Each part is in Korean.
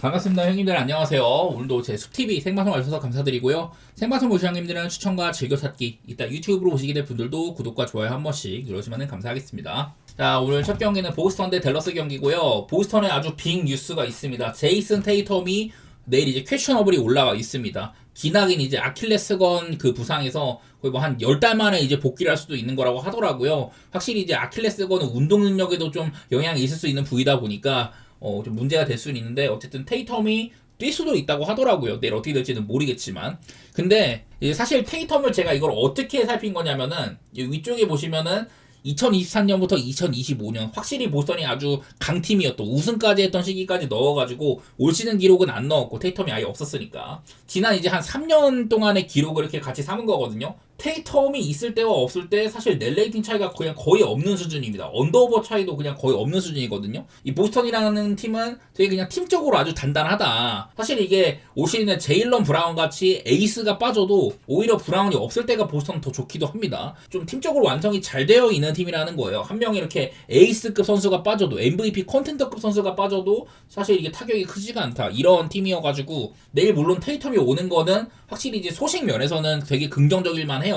반갑습니다. 형님들 안녕하세요. 오늘도 제 숲TV 생방송 와주셔서 감사드리고요. 생방송 보시는 형님들은 추천과 즐겨찾기, 이따 유튜브로 보시게 될 분들도 구독과 좋아요 한 번씩 눌러주시면 감사하겠습니다. 자, 오늘 첫 경기는 보스턴 대 댈러스 경기고요. 보스턴에 아주 빅 뉴스가 있습니다. 제이슨 테이텀이 내일 이제 퀘셔너블이 올라와 있습니다. 기나긴 이제 아킬레스건 그 부상에서 거의 뭐 한 10달 만에 이제 복귀를 할 수도 있는 거라고 하더라고요. 확실히 이제 아킬레스건은 운동 능력에도 좀 영향이 있을 수 있는 부위다 보니까 좀 문제가 될 수는 있는데, 어쨌든 테이텀이 뛸 수도 있다고 하더라고요. 내일 어떻게 될지는 모르겠지만. 근데 이제 사실 테이텀을 제가 이걸 어떻게 살핀 거냐면은, 위쪽에 보시면은 2023년부터 2025년 확실히 보스턴이 아주 강팀이었던, 우승까지 했던 시기까지 넣어가지고 올 시즌 기록은 안 넣었고 테이텀이 아예 없었으니까 지난 이제 한 3년 동안의 기록을 이렇게 같이 삼은 거거든요. 테이텀이 있을 때와 없을 때 사실 net 레이팅 차이가 그냥 거의 없는 수준입니다. 언더오버 차이도 그냥 거의 없는 수준이거든요. 이 보스턴이라는 팀은 되게 그냥 팀적으로 아주 단단하다. 사실 이게 올 시즌에 제일런 브라운 같이 에이스가 빠져도 오히려 브라운이 없을 때가 보스턴은 더 좋기도 합니다. 좀 팀적으로 완성이 잘 되어 있는 팀이라는 거예요. 한 명이 이렇게 에이스급 선수가 빠져도, MVP 컨텐더급 선수가 빠져도 사실 이게 타격이 크지가 않다, 이런 팀이어가지고 내일 물론 테이텀이 오는 거는 확실히 이제 소식 면에서는 되게 긍정적일만 해요.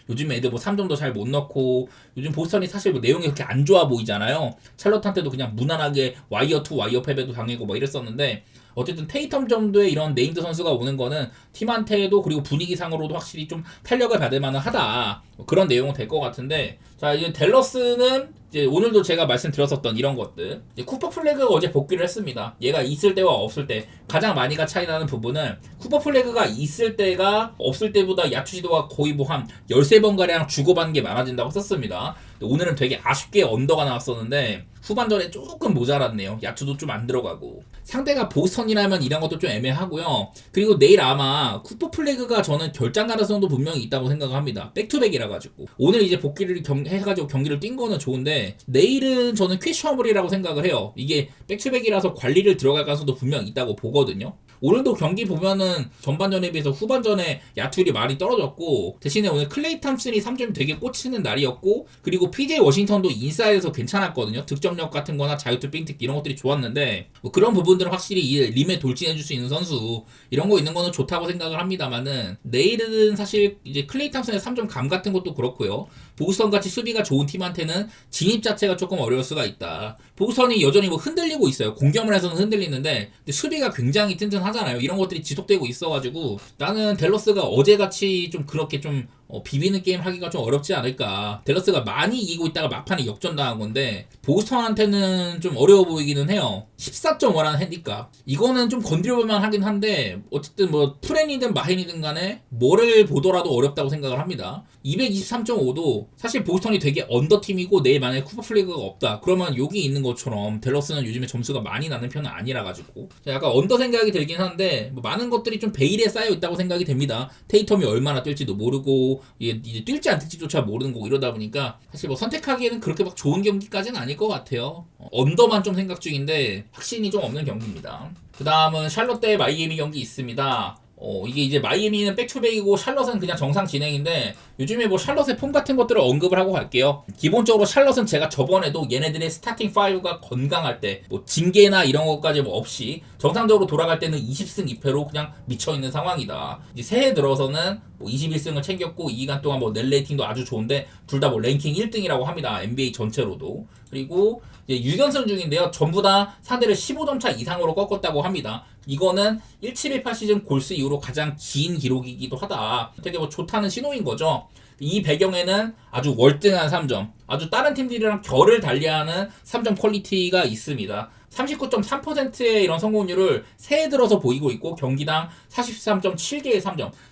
요즘 애들 뭐 3점도 잘 못 넣고, 요즘 보스턴이 사실 뭐 내용이 그렇게 안 좋아 보이잖아요. 찰럿한테도 그냥 무난하게 와이어 투 와이어 패배도 당하고 뭐 이랬었는데, 어쨌든 테이텀 정도의 이런 네임드 선수가 오는 거는 팀한테도, 그리고 분위기상으로도 확실히 좀 탄력을 받을 만은 하다, 그런 내용은 될 것 같은데, 자, 이제 댈러스는 이제 오늘도 제가 말씀드렸었던 이런 것들, 이제 쿠퍼 플래그가 어제 복귀를 했습니다. 얘가 있을 때와 없을 때 가장 많이가 차이 나는 부분은, 쿠퍼 플래그가 있을 때가 없을 때보다 야투 시도가 거의 뭐 한 13번가량 주고받는 게 많아진다고 썼습니다. 오늘은 되게 아쉽게 언더가 나왔었는데 후반전에 조금 모자랐네요. 야투도 좀 안 들어가고. 상대가 보스턴이라면 이런 것도 좀 애매하고요. 그리고 내일 아마 쿠퍼 플래그가 저는 결장 가능성도 분명히 있다고 생각합니다. 백투백이라 가지고 오늘 이제 복귀를 해가지고 경기를 뛴 거는 좋은데, 내일은 저는 퀘셔너블이라고 생각을 해요. 이게 백투백이라서 관리를 들어갈 가능성도 분명히 있다고 보거든요. 오늘도 경기 보면은 전반전에 비해서 후반전에 야투율이 많이 떨어졌고, 대신에 오늘 클레이 탐슨이 3점이 되게 꽂히는 날이었고, 그리고 PJ 워싱턴도 인사이드에서 괜찮았거든요. 득점력 같은 거나 자유투 빙특 이런 것들이 좋았는데, 뭐 그런 부분들은 확실히 이 림에 돌진해줄 수 있는 선수, 이런 거 있는 거는 좋다고 생각을 합니다만은, 내일은 사실 이제 클레이 탐슨의 3점 감 같은 것도 그렇고요. 보스턴 같이 수비가 좋은 팀한테는 진입 자체가 조금 어려울 수가 있다. 보스턴이 여전히 뭐 흔들리고 있어요. 공격을 해서는 흔들리는데 근데 수비가 굉장히 튼튼하잖아요. 이런 것들이 지속되고 있어가지고 나는 댈러스가 어제같이 좀 그렇게 좀 비비는 게임 하기가 좀 어렵지 않을까. 댈러스가 많이 이기고 있다가 막판에 역전당한 건데 보스턴한테는 좀 어려워 보이기는 해요. 14.5라는 핸디값, 이거는 좀 건드려볼만 하긴 한데, 어쨌든 뭐 프렌이든 마힌이든 간에 뭐를 보더라도 어렵다고 생각을 합니다. 223.5도 사실 보스턴이 되게 언더팀이고 내일 만약에 쿠퍼 플래그가 없다 그러면 여기 있는 것처럼 댈러스는 요즘에 점수가 많이 나는 편은 아니라 가지고 약간 언더 생각이 들긴 한데, 뭐 많은 것들이 좀 베일에 쌓여 있다고 생각이 됩니다. 테이텀이 얼마나 뛸지도 모르고 이제 뛸지 안 뛸지조차 모르는 거고, 이러다 보니까 사실 뭐 선택하기에는 그렇게 막 좋은 경기까지는 아닐 것 같아요. 언더만 좀 생각 중인데 확신이 좀 없는 경기입니다. 그 다음은 샬롯 대 마이애미 경기 있습니다. 이게 이제 마이애미는 백투백이고 샬럿은 그냥 정상 진행인데, 요즘에 뭐 샬럿의 폼 같은 것들을 언급을 하고 갈게요. 기본적으로 샬럿은 제가 저번에도 얘네들의 스타팅 5가 건강할 때 뭐 징계나 이런 것까지 뭐 없이 정상적으로 돌아갈 때는 20승 2패로 그냥 미쳐있는 상황이다. 이제 새해 들어서는 뭐 21승을 챙겼고 이 기간 동안 뭐 넷 레이팅도 아주 좋은데 둘 다 뭐 랭킹 1등이라고 합니다. NBA 전체로도. 그리고 이제 6연승 중인데요. 전부 다 상대를 15점 차 이상으로 꺾었다고 합니다. 이거는 1718 시즌 골스 이후로 가장 긴 기록이기도 하다. 되게 뭐 좋다는 신호인 거죠. 이 배경에는 아주 월등한 3점, 아주 다른 팀들이랑 결을 달리하는 3점 퀄리티가 있습니다. 39.3%의 이런 성공률을 새해 들어서 보이고 있고, 경기당 43.7개의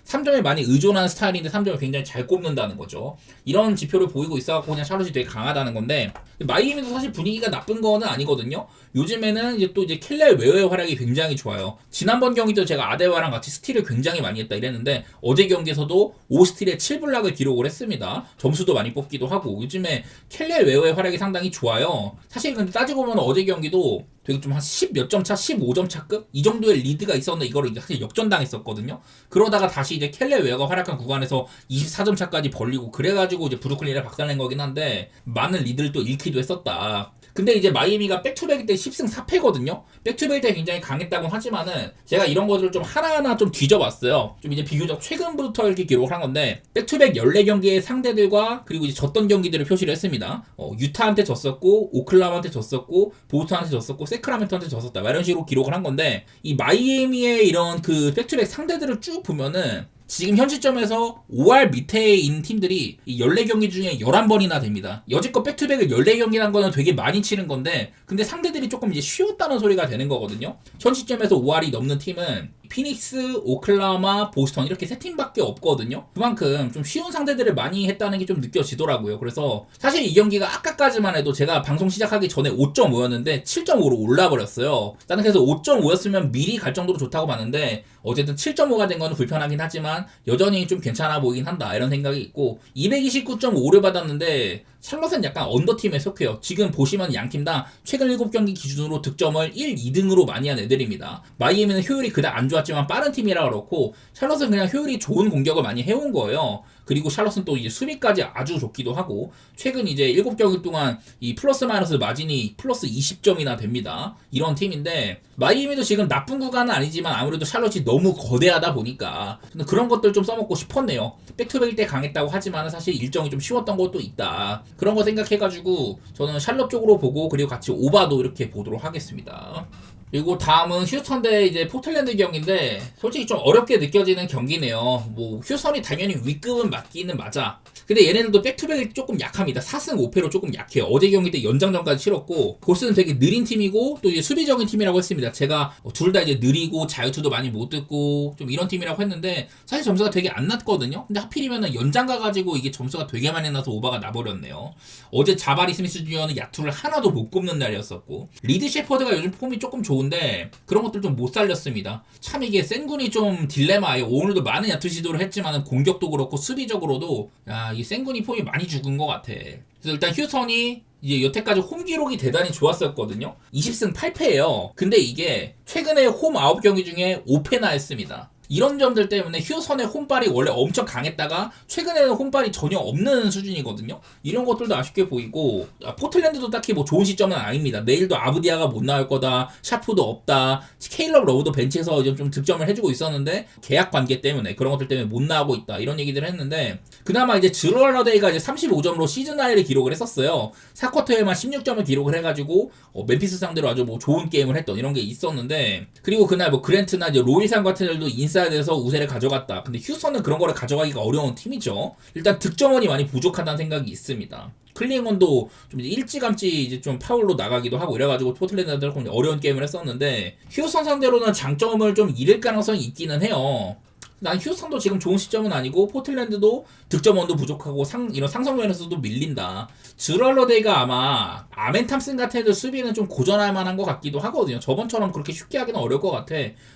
3점에 많이 의존하는 스타일인데 3점을 굉장히 잘 꼽는다는 거죠. 이런 지표를 보이고 있어갖고 그냥 샬롯이 되게 강하다는 건데, 마이애미도 사실 분위기가 나쁜 거는 아니거든요. 요즘에는 이제 또 이제 켈레 웨어의 활약이 굉장히 좋아요. 지난번 경기도 제가 아데와랑 같이 스틸을 굉장히 많이 했다 이랬는데, 어제 경기에서도 5스틸에 7블락을 기록을 했습니다. 점수도 많이 뽑기도 하고, 요즘에 켈레 웨어의 활약이 상당히 좋아요. 사실 근데 따지고 보면 어제 경기도 그리고 좀 한 10 몇 점 차, 15점 차급 이 정도의 리드가 있었는데 이거를 이제 사실 역전당했었거든요. 그러다가 다시 이제 켈레 웨어가 활약한 구간에서 24점 차까지 벌리고 그래가지고 이제 브루클린에 박살낸 거긴 한데 많은 리드를 또 잃기도 했었다. 근데 이제 마이애미가 백투백 때 10승 4패거든요. 백투백 때 굉장히 강했다고 하지만은 제가 이런 것들을 좀 하나하나 좀 뒤져봤어요. 좀 이제 비교적 최근부터 이렇게 기록을 한 건데 백투백 14경기의 상대들과 그리고 이제 졌던 경기들을 표시를 했습니다. 유타한테 졌었고 오클라호마한테 졌었고 보스턴한테 졌었고 세크라멘토한테 졌었다. 이런 식으로 기록을 한 건데 이 마이애미의 이런 그 백투백 상대들을 쭉 보면은 지금 현 시점에서 5할 밑에 있는 팀들이 이 14경기 중에 11번이나 됩니다. 여지껏 백투백을 14경기란 거는 되게 많이 치는 건데 근데 상대들이 조금 이제 쉬웠다는 소리가 되는 거거든요. 현 시점에서 5할이 넘는 팀은 피닉스, 오클라호마, 보스턴 이렇게 세 팀밖에 없거든요. 그만큼 좀 쉬운 상대들을 많이 했다는 게 좀 느껴지더라고요. 그래서 사실 이 경기가 아까까지만 해도 제가 방송 시작하기 전에 5.5였는데 7.5로 올라버렸어요. 나는 그래서 5.5였으면 미리 갈 정도로 좋다고 봤는데 어쨌든 7.5가 된 건 불편하긴 하지만 여전히 좀 괜찮아 보이긴 한다 이런 생각이 있고 229.5를 받았는데 샬럿은 약간 언더팀에 속해요. 지금 보시면 양팀 다 최근 7경기 기준으로 득점을 1, 2등으로 많이 한 애들입니다. 마이애미는 효율이 그닥 안 좋았지만 빠른 팀이라 그렇고 샬럿은 그냥 효율이 좋은 공격을 많이 해온 거예요. 그리고 샬럿은 또 이제 수비까지 아주 좋기도 하고 최근 이제 7경기 동안 이 플러스 마이너스 마진이 플러스 20점이나 됩니다. 이런 팀인데 마이애미도 지금 나쁜 구간은 아니지만 아무래도 샬럿이 너무 거대하다 보니까 그런 것들 좀 써먹고 싶었네요. 백투백일 때 강했다고 하지만 사실 일정이 좀 쉬웠던 것도 있다. 그런 거 생각해가지고 저는 샬럿 쪽으로 보고 그리고 같이 오바도 이렇게 보도록 하겠습니다. 그리고 다음은 휴스턴 대 이제 포틀랜드 경기인데 솔직히 좀 어렵게 느껴지는 경기네요. 뭐 휴스턴이 당연히 윗급은 맞기는 맞아. 근데 얘네들도 백투백이 조금 약합니다. 4승 5패로 조금 약해요. 어제 경기 때 연장전까지 치렀고 보스는 되게 느린 팀이고 또 이제 수비적인 팀이라고 했습니다. 제가 둘 다 이제 느리고 자유투도 많이 못 듣고 좀 이런 팀이라고 했는데 사실 점수가 되게 안 났거든요. 근데 하필이면은 연장 가가지고 이게 점수가 되게 많이 나서 오바가 나버렸네요. 어제 자바리 스미스 주니어는 야투를 하나도 못 꼽는 날이었었고 리드 셰퍼드가 요즘 폼이 조금 좋은데 그런 것들 좀 못 살렸습니다. 참 이게 센군이 좀 딜레마예요. 오늘도 많은 야투 시도를 했지만 공격도 그렇고 수비적으로도 이 센군이 폼이 많이 죽은 것 같아. 그래서 일단 휴스턴이 이제 여태까지 홈 기록이 대단히 좋았었거든요. 20승 8패예요. 근데 이게 최근에 홈 9경기 중에 5패나 했습니다. 이런 점들 때문에 휴스턴의 홈발이 원래 엄청 강했다가 최근에는 홈발이 전혀 없는 수준이거든요. 이런 것들도 아쉽게 보이고 포틀랜드도 딱히 뭐 좋은 시점은 아닙니다. 내일도 아브디아가 못 나올 거다. 샤프도 없다. 케일럽 러브도 벤치에서 좀 득점을 해주고 있었는데 계약 관계 때문에 그런 것들 때문에 못 나오고 있다. 이런 얘기들을 했는데 그나마 이제 드루 할러데이가 이제 35점으로 시즌 하이를 기록을 했었어요. 4쿼터에만 16점을 기록을 해가지고 멤피스 상대로 아주 뭐 좋은 게임을 했던 이런 게 있었는데 그리고 그날 뭐 그랜트나 이제 로이산 같은 애들도 인사이드에서 우세를 가져갔다. 근데 휴스턴은 그런 거를 가져가기가 어려운 팀이죠. 일단 득점원이 많이 부족하다는 생각이 있습니다. 클링원도 좀 일찌감치 이제 좀 파울로 나가기도 하고 이래가지고 포틀랜드한테 어려운 게임을 했었는데 휴스턴 상대로는 장점을 좀 잃을 가능성이 있기는 해요. 난 휴스턴도 지금 좋은 시점은 아니고 포틀랜드도 득점원도 부족하고 이런 상성 면에서도 밀린다. 드루 할러데이가 아마 아멘 탐슨 같은 애들 수비는 좀 고전할 만한 것 같기도 하거든요. 저번처럼 그렇게 쉽게 하기는 어려울 것 같아.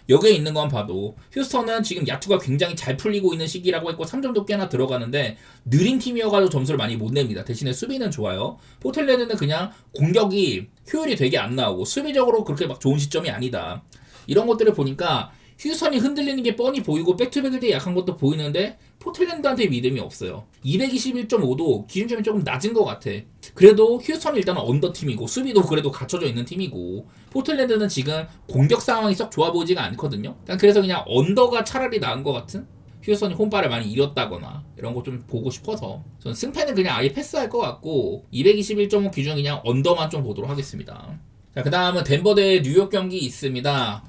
여기에 있는 건 봐도 휴스턴은 지금 야투가 굉장히 잘 풀리고 있는 시기라고 했고 3점도 꽤나 들어가는데 느린 팀이어가지고 점수를 많이 못 냅니다. 대신에 수비는 좋아요. 포틀랜드는 그냥 공격이 효율이 되게 안 나오고 수비적으로 그렇게 막 좋은 시점이 아니다. 이런 것들을 보니까 휴스턴이 흔들리는 게 뻔히 보이고 백투백일 때 약한 것도 보이는데 포틀랜드한테 믿음이 없어요. 221.5도 기준점이 조금 낮은 것 같아. 그래도 휴스턴은 일단은 언더팀이고 수비도 그래도 갖춰져 있는 팀이고 포틀랜드는 지금 공격 상황이 썩 좋아 보이지가 않거든요. 그래서 그냥 언더가 차라리 나은 것 같은? 휴스턴이 홈발을 많이 잃었다거나 이런 거 좀 보고 싶어서 저는 승패는 그냥 아예 패스할 것 같고 221.5 기준 그냥 언더만 좀 보도록 하겠습니다. 자, 그 다음은 덴버 대 뉴욕 경기 있습니다.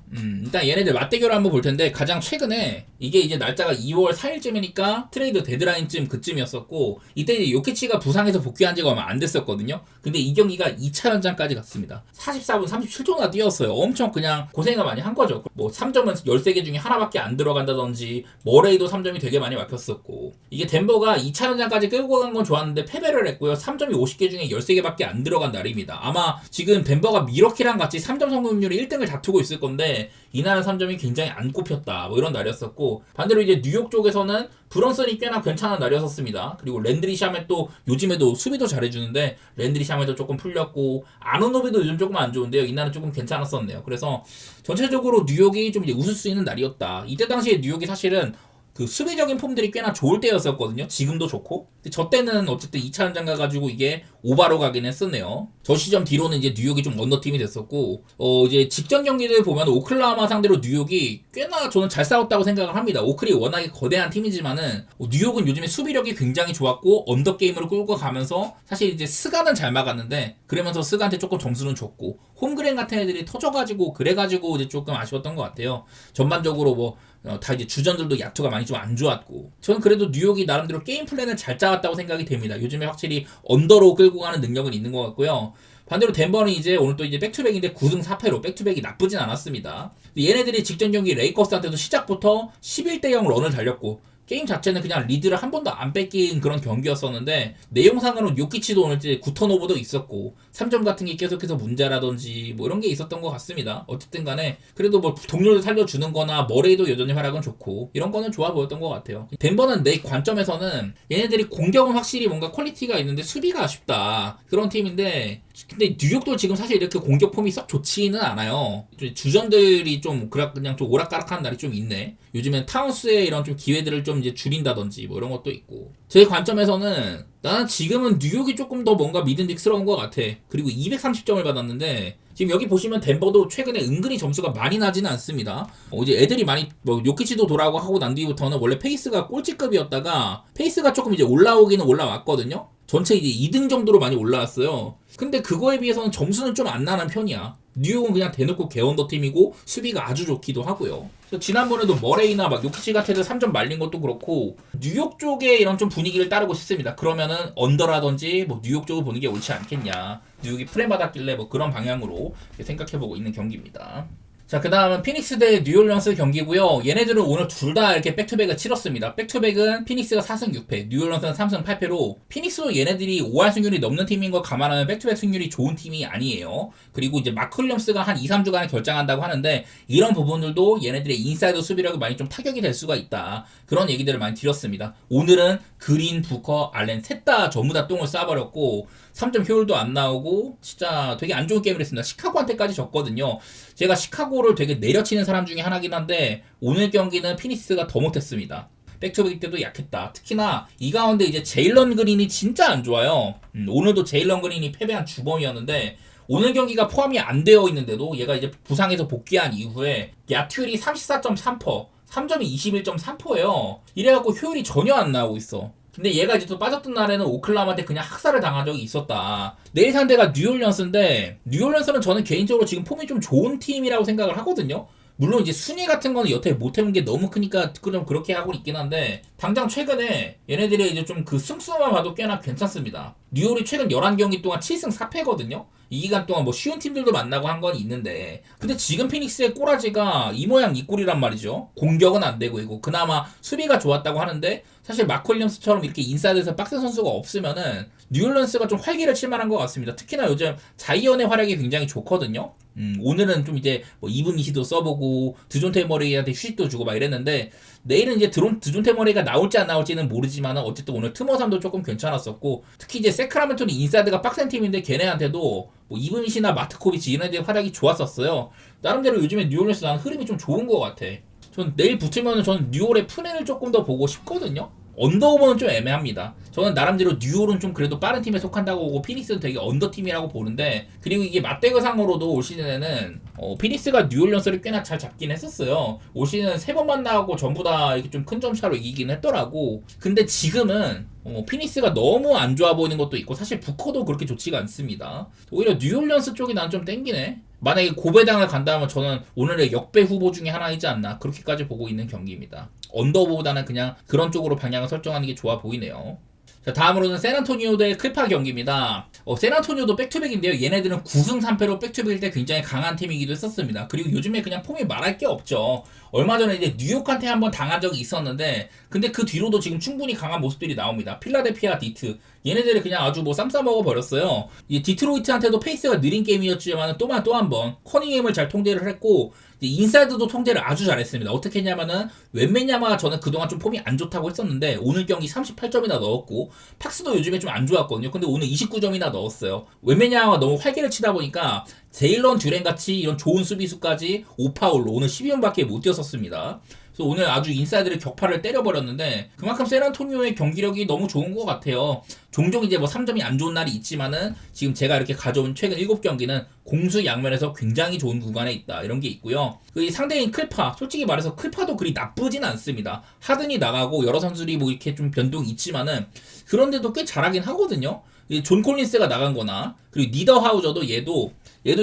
일단 얘네들 맞대결을 한번 볼 텐데 가장 최근에 이게 이제 날짜가 2월 4일쯤이니까 트레이드 데드라인쯤 그쯤이었었고 이때 이제 요키치가 부상해서 복귀한 지가 얼마 안 됐었거든요. 근데 이 경기가 2차 연장까지 갔습니다. 44분 37초나 뛰었어요. 엄청 그냥 고생을 많이 한 거죠. 뭐 3점은 13개 중에 하나밖에 안 들어간다든지 머레이도 3점이 되게 많이 막혔었고 이게 덴버가 2차 연장까지 끌고 간 건 좋았는데 패배를 했고요. 3점이 50개 중에 13개밖에 안 들어간 날입니다. 아마 지금 덴버가 미러키랑 같이 3점 성공률이 1등을 다투고 있을 건데 했는데 이날은 3점이 굉장히 안 꼽혔다 뭐 이런 날이었었고, 반대로 이제 뉴욕 쪽에서는 브런슨이 꽤나 괜찮은 날이었었습니다. 그리고 랜드리 샤멧도 요즘에도 수비도 잘해주는데 랜드리 샤멧도 조금 풀렸고, 아누노비도 요즘 조금 안 좋은데요. 이날은 조금 괜찮았었네요. 그래서 전체적으로 뉴욕이 좀 이제 웃을 수 있는 날이었다. 이때 당시에 뉴욕이 사실은 그 수비적인 폼들이 꽤나 좋을 때였었거든요. 지금도 좋고. 근데 저 때는 어쨌든 2차 연장 가가지고 이게 오바로 가긴 했었네요. 저 시점 뒤로는 이제 뉴욕이 좀 언더팀이 됐었고, 이제 직전 경기들 보면 오클라호마 상대로 뉴욕이 꽤나 저는 잘 싸웠다고 생각을 합니다. 오클이 워낙에 거대한 팀이지만은 뉴욕은 요즘에 수비력이 굉장히 좋았고 언더게임으로 끌고 가면서 사실 이제 스가는 잘 막았는데, 그러면서 스가한테 조금 점수는 줬고, 홈그랜 같은 애들이 터져가지고 그래가지고 이제 조금 아쉬웠던 것 같아요. 전반적으로 뭐 다 이제 주전들도 야투가 많이 좀 안 좋았고, 저는 그래도 뉴욕이 나름대로 게임 플랜을 잘 짜왔다고 생각이 됩니다. 요즘에 확실히 언더로 끌고 가는 능력은 있는 것 같고요. 반대로 덴버는 이제 오늘 또 이제 백투백인데 9승 4패로 백투백이 나쁘진 않았습니다. 얘네들이 직전 경기 레이커스한테도 시작부터 11대0 런을 달렸고, 게임 자체는 그냥 리드를 한 번도 안 뺏긴 그런 경기였었는데, 내용상으로는 요키치도 오늘 이제 9턴오버도 있었고 3점 같은 게 계속해서 문제라든지 뭐 이런 게 있었던 것 같습니다. 어쨌든 간에 그래도 뭐 동료를 살려주는 거나 머레이도 여전히 활약은 좋고 이런 거는 좋아 보였던 것 같아요. 덴버는 내 관점에서는 얘네들이 공격은 확실히 뭔가 퀄리티가 있는데 수비가 아쉽다 그런 팀인데, 근데 뉴욕도 지금 사실 이렇게 공격 폼이 썩 좋지는 않아요. 주전들이 좀 그냥 좀 오락가락한 날이 좀 있네. 요즘엔 타운스의 이런 좀 기회들을 좀 이제 줄인다든지 뭐 이런 것도 있고, 제 관점에서는 나는 지금은 뉴욕이 조금 더 뭔가 믿음직스러운 것 같아. 그리고 230점을 받았는데 지금 여기 보시면 덴버도 최근에 은근히 점수가 많이 나지는 않습니다. 이제 애들이 많이 뭐 요키치도 돌아오고 하고 난 뒤부터는 원래 페이스가 꼴찌급이었다가 페이스가 조금 이제 올라오기는 올라왔거든요. 전체 이제 2등 정도로 많이 올라왔어요. 근데 그거에 비해서는 점수는 좀 안 나는 편이야. 뉴욕은 그냥 대놓고 개언더 팀이고 수비가 아주 좋기도 하고요. 그래서 지난번에도 머레이나 막 요키치 같은 애들 3점 말린 것도 그렇고 뉴욕 쪽의 이런 좀 분위기를 따르고 싶습니다. 그러면은 언더라든지 뭐 뉴욕 쪽을 보는 게 옳지 않겠냐. 뉴욕이 프레 받았길래 뭐 그런 방향으로 생각해보고 있는 경기입니다. 자, 그 다음은 피닉스 대 뉴올리언스 경기고요. 얘네들은 오늘 둘 다 이렇게 백투백을 치렀습니다. 백투백은 피닉스가 4승 6패, 뉴올리언스는 3승 8패로, 피닉스도 얘네들이 5할 승률이 넘는 팀인 거 감안하면 백투백 승률이 좋은 팀이 아니에요. 그리고 이제 마크 윌리엄스가 한 2, 3주간에 결장한다고 하는데, 이런 부분들도 얘네들의 인사이드 수비력이 많이 좀 타격이 될 수가 있다. 그런 얘기들을 많이 드렸습니다. 오늘은 그린, 부커, 알렌 셋 다 전부 다 똥을 싸버렸고 3점 효율도 안 나오고 진짜 되게 안 좋은 게임을 했습니다. 시카고한테까지 졌거든요. 제가 시카고를 되게 내려치는 사람 중에 하나긴 한데 오늘 경기는 피닉스가 더 못했습니다. 백투백 때도 약했다. 특히나 이 가운데 이제 제일런 그린이 진짜 안 좋아요. 오늘도 제일런 그린이 패배한 주범이었는데, 오늘 경기가 포함이 안 되어 있는데도 얘가 이제 부상에서 복귀한 이후에 야투율이 34.3%, 3점이 21.3%예요. 이래갖고 효율이 전혀 안 나오고 있어. 근데 얘가 이제 또 빠졌던 날에는 오클라호마한테 그냥 학살을 당한 적이 있었다. 내일 상대가 뉴올리언스인데, 뉴올리언스는 저는 개인적으로 지금 폼이 좀 좋은 팀이라고 생각을 하거든요. 물론 이제 순위 같은 거는 여태 못 해본 게 너무 크니까 좀 그렇게 하고 있긴 한데, 당장 최근에 얘네들의 이제 좀 그 승수만 봐도 꽤나 괜찮습니다. 뉴올이 최근 11경기 동안 7승 4패거든요. 이 기간 동안 뭐 쉬운 팀들도 만나고 한 건 있는데, 근데 지금 피닉스의 꼬라지가 이 모양 이 꼴이란 말이죠. 공격은 안 되고 있고 그나마 수비가 좋았다고 하는데, 사실 마크 윌리엄스처럼 이렇게 인사이드에서 빡센 선수가 없으면은 뉴올리언스가 좀 활기를 칠 만한 것 같습니다. 특히나 요즘 자이언의 활약이 굉장히 좋거든요. 오늘은 좀 이제 뭐 2분 20도 써보고 드존테 머레이한테 휴식도 주고 막 이랬는데, 내일은 이제 드존테 머레이가 나올지 안 나올지는 모르지만 어쨌든 오늘 트머삼도 조금 괜찮았었고, 특히 이제 세크라멘토는 인사이드가 빡센 팀인데 걔네한테도 뭐 이브니시나 마트코비치 얘네들의 활약이 좋았었어요. 나름대로 요즘에 뉴올리언스 나는 흐름이 좀 좋은 것 같아. 전 내일 붙으면은 저는 뉴올의 플랜을 조금 더 보고 싶거든요. 언더오버는 좀 애매합니다. 저는 나름대로 뉴올은 좀 그래도 빠른 팀에 속한다고 보고 피닉스는 되게 언더팀이라고 보는데, 그리고 이게 맞대결상으로도 올 시즌에는 피닉스가 뉴올리언스를 꽤나 잘 잡긴 했었어요. 올 시즌은 3번 만나고 전부 다 이렇게 좀 큰 점차로 이기긴 했더라고. 근데 지금은 피닉스가 너무 안 좋아 보이는 것도 있고, 사실 부커도 그렇게 좋지가 않습니다. 오히려 뉴올리언스 쪽이 난 좀 땡기네. 만약에 고배당을 간다면 저는 오늘의 역배 후보 중에 하나이지 않나, 그렇게까지 보고 있는 경기입니다. 언더보다는 그냥 그런 쪽으로 방향을 설정하는 게 좋아 보이네요. 자, 다음으로는 샌안토니오 대 클파 경기입니다. 샌안토니오도 백투백인데요. 얘네들은 9승 3패로 백투백일 때 굉장히 강한 팀이기도 했었습니다. 그리고 요즘에 그냥 폼이 말할 게 없죠. 얼마 전에 이제 뉴욕한테 한번 당한 적이 있었는데, 근데 그 뒤로도 지금 충분히 강한 모습들이 나옵니다. 필라델피아 디트. 얘네들이 그냥 아주 뭐 쌈 싸먹어 버렸어요. 이 디트로이트한테도 페이스가 느린 게임이었지만 또 한 번 커닝햄을 잘 통제를 했고, 인사이드도 통제를 아주 잘했습니다. 어떻게 했냐면은 웬메냐마가 저는 그동안 좀 폼이 안 좋다고 했었는데 오늘 경기 38점이나 넣었고, 팍스도 요즘에 좀 안 좋았거든요. 근데 오늘 29점이나 넣었어요. 웬메냐마가 너무 활개를 치다 보니까 제일런 듀렌 같이 이런 좋은 수비수까지 5파울로 오늘 12분밖에 못 뛰었었습니다. 그래서 오늘 아주 인사이드를 격파를 때려버렸는데, 그만큼 샌안토니오의 경기력이 너무 좋은 것 같아요. 종종 이제 뭐 3점이 안 좋은 날이 있지만은 지금 제가 이렇게 가져온 최근 7경기는 공수 양면에서 굉장히 좋은 구간에 있다, 이런 게 있고요. 그 상대인 클파, 솔직히 말해서 클파도 그리 나쁘진 않습니다. 하든이 나가고 여러 선수들이 뭐 이렇게 좀 변동이 있지만은 그런데도 꽤 잘하긴 하거든요. 존 콜린스가 나간 거나, 그리고 니더하우저도 얘도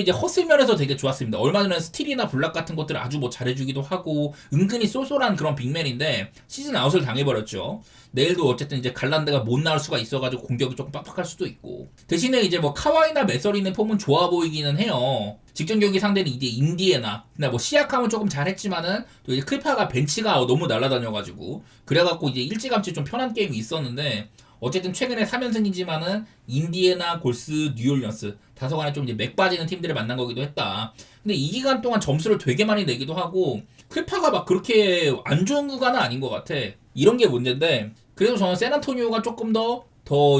이제 허슬면에서 되게 좋았습니다. 얼마 전에 스틸이나 블락 같은 것들을 아주 뭐 잘해주기도 하고 은근히 쏠쏠한 그런 빅맨인데 시즌 아웃을 당해버렸죠. 내일도 어쨌든 이제 갈란드가 못 나올 수가 있어가지고 공격이 조금 빡빡할 수도 있고, 대신에 이제 뭐 카와이나 메서리는 폼은 좋아 보이기는 해요. 직전 경기 상대는 이제 인디애나, 근데 뭐 시약함은 조금 잘했지만은 또 이제 클파가 벤치가 너무 날아다녀가지고 그래갖고 이제 일찌감치 좀 편한 게임이 있었는데, 어쨌든 최근에 3연승이지만은 인디애나, 골스, 뉴올리언스 다소간에 좀 이제 맥 빠지는 팀들을 만난 거기도 했다. 근데 이 기간 동안 점수를 되게 많이 내기도 하고 클파가 막 그렇게 안 좋은 구간은 아닌 것 같아. 이런 게 문제인데, 그래도 저는 샌안토니오가 조금 더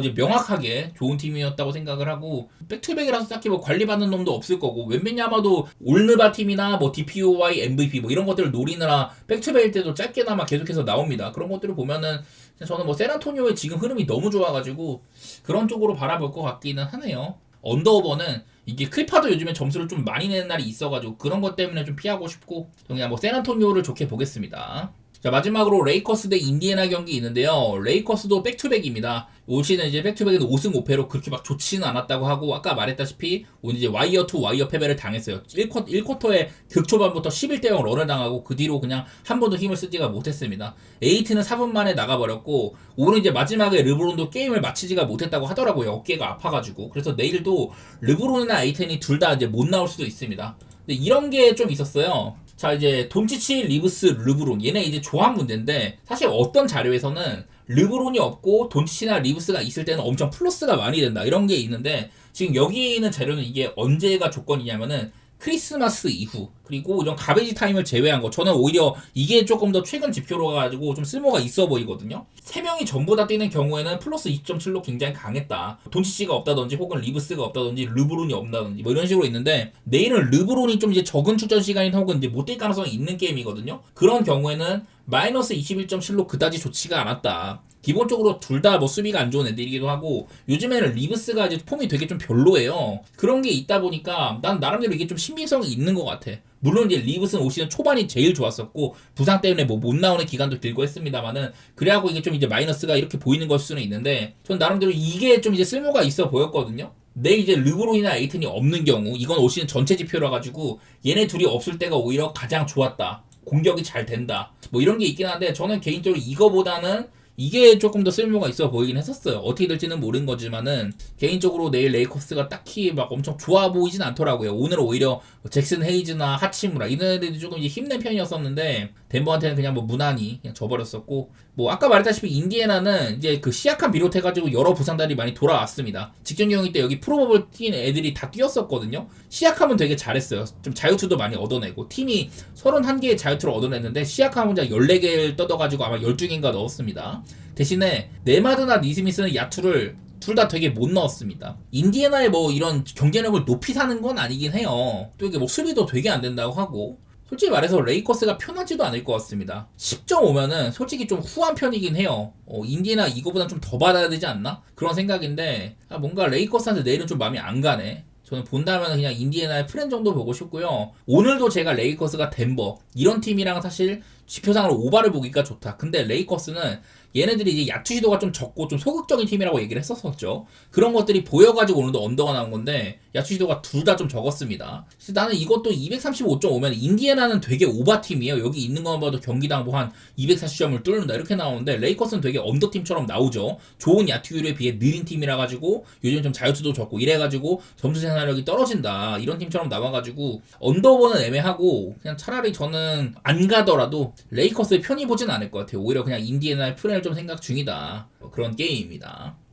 이제 명확하게 좋은 팀이었다고 생각을 하고, 백투백이라서 딱히 뭐 관리받는 놈도 없을 거고, 웬만하면 올르바 팀이나 뭐 DPOY MVP 뭐 이런 것들을 노리느라 백투백일 때도 짧게나마 계속해서 나옵니다. 그런 것들을 보면은 저는 뭐 샌안토니오의 지금 흐름이 너무 좋아가지고 그런 쪽으로 바라볼 것 같기는 하네요. 언더오버는 이게 클파도 요즘에 점수를 좀 많이 내는 날이 있어가지고 그런 것 때문에 좀 피하고 싶고, 그냥 뭐 샌안토니오를 좋게 보겠습니다. 자, 마지막으로 레이커스 대 인디애나 경기 있는데요. 레이커스도 백투백입니다. 올 시즌 이제 백투백에는 5승 5패로 그렇게 막 좋지는 않았다고 하고, 아까 말했다시피 오늘 이제 와이어 투 와이어 패배를 당했어요. 1쿼터에 극초반부터 11대 0 런을 당하고 그 뒤로 그냥 한 번도 힘을 쓰지가 못했습니다. 에이트는 4분 만에 나가버렸고, 오늘 이제 마지막에 르브론도 게임을 마치지가 못했다고 하더라고요. 어깨가 아파가지고. 그래서 내일도 르브론이나 에이튼이 둘 다 이제 못 나올 수도 있습니다. 근데 이런 게 좀 있었어요. 자, 이제 돈치치, 리브스, 르브론, 얘네 이제 조합 문제인데, 사실 어떤 자료에서는 르브론이 없고 돈치치나 리브스가 있을 때는 엄청 플러스가 많이 된다, 이런 게 있는데, 지금 여기에 있는 자료는 이게 언제가 조건이냐면은 크리스마스 이후, 그리고 이런 가베지 타임을 제외한 거. 저는 오히려 이게 조금 더 최근 지표로 가지고 좀 쓸모가 있어 보이거든요. 3명이 전부 다 뛰는 경우에는 플러스 2.7로 굉장히 강했다. 돈치치가 없다든지 혹은 리브스가 없다든지 르브론이 없다든지 뭐 이런 식으로 있는데, 내일은 르브론이 좀 이제 적은 출전 시간이나 혹은 이제 못 뛸 가능성이 있는 게임이거든요. 그런 경우에는 마이너스 21.7로 그다지 좋지가 않았다. 기본적으로 둘 다 뭐 수비가 안 좋은 애들이기도 하고, 요즘에는 리브스가 이제 폼이 되게 좀 별로예요. 그런 게 있다 보니까 난 나름대로 이게 좀 신빙성이 있는 것 같아. 물론 이제 리브스는 올 시즌 초반이 제일 좋았었고 부상 때문에 뭐 못 나오는 기간도 길고 했습니다만은, 그래갖고 이게 좀 이제 마이너스가 이렇게 보이는 걸 수는 있는데, 전 나름대로 이게 좀 이제 쓸모가 있어 보였거든요. 내일 이제 르브론이나 에이튼이 없는 경우, 이건 올 시즌 전체 지표라 가지고 얘네 둘이 없을 때가 오히려 가장 좋았다, 공격이 잘 된다, 뭐 이런 게 있긴 한데, 저는 개인적으로 이거보다는 이게 조금 더 쓸모가 있어 보이긴 했었어요. 어떻게 될지는 모르는 거지만은 개인적으로 내일 레이커스가 딱히 막 엄청 좋아 보이진 않더라고요. 오늘 오히려 잭슨 헤이즈나 하치무라 이런 애들이 조금 이제 힘낸 편이었었는데, 덴버한테는 그냥 뭐 무난히 그냥 져버렸었고, 뭐 아까 말했다시피 인디애나는 이제 그 시약한 비롯해가지고 여러 부상들이 많이 돌아왔습니다. 직전 경기 때 여기 프로버블 뛴 애들이 다 뛰었었거든요. 시약함은 되게 잘했어요. 좀 자유투도 많이 얻어내고, 팀이 31개의 자유투를 얻어냈는데 시약함 혼자 14개를 뜯어가지고 아마 12개인가 넣었습니다. 대신에 네마드나 니스미스는 야투를 둘 다 되게 못 넣었습니다. 인디애나의 뭐 이런 경쟁력을 높이 사는 건 아니긴 해요. 또 이게 뭐 수비도 되게 안 된다고 하고, 솔직히 말해서 레이커스가 편하지도 않을 것 같습니다. 10.5면은 솔직히 좀 후한 편이긴 해요. 인디애나 이거보다 좀 더 받아야 되지 않나? 그런 생각인데, 뭔가 레이커스한테 내일은 좀 마음이 안 가네. 저는 본다면 그냥 인디애나의 프렌 정도 보고 싶고요. 오늘도 제가 레이커스가 덴버 이런 팀이랑 사실 지표상으로 오바를 보기가 좋다. 근데 레이커스는 얘네들이 이제 야투시도가 좀 적고 좀 소극적인 팀이라고 얘기를 했었었죠. 그런 것들이 보여가지고 오늘도 언더가 나온 건데 야투시도가 둘 다 좀 적었습니다. 그래서 나는 이것도 235.5면 인디애나는 되게 오바 팀이에요. 여기 있는 것만 봐도 경기당 뭐 한 240점을 뚫는다 이렇게 나오는데 레이커스는 되게 언더팀처럼 나오죠. 좋은 야투율에 비해 느린 팀이라 가지고 요즘 좀 자유투도 적고 이래가지고 점수 생산력이 떨어진다 이런 팀처럼 나와가지고 언더버는 애매하고 그냥 차라리 저는 안 가더라도 레이커스의 편히 보진 않을 것 같아요. 오히려 그냥 인디애나의 플랜을 좀 생각 중이다. 그런 게임입니다.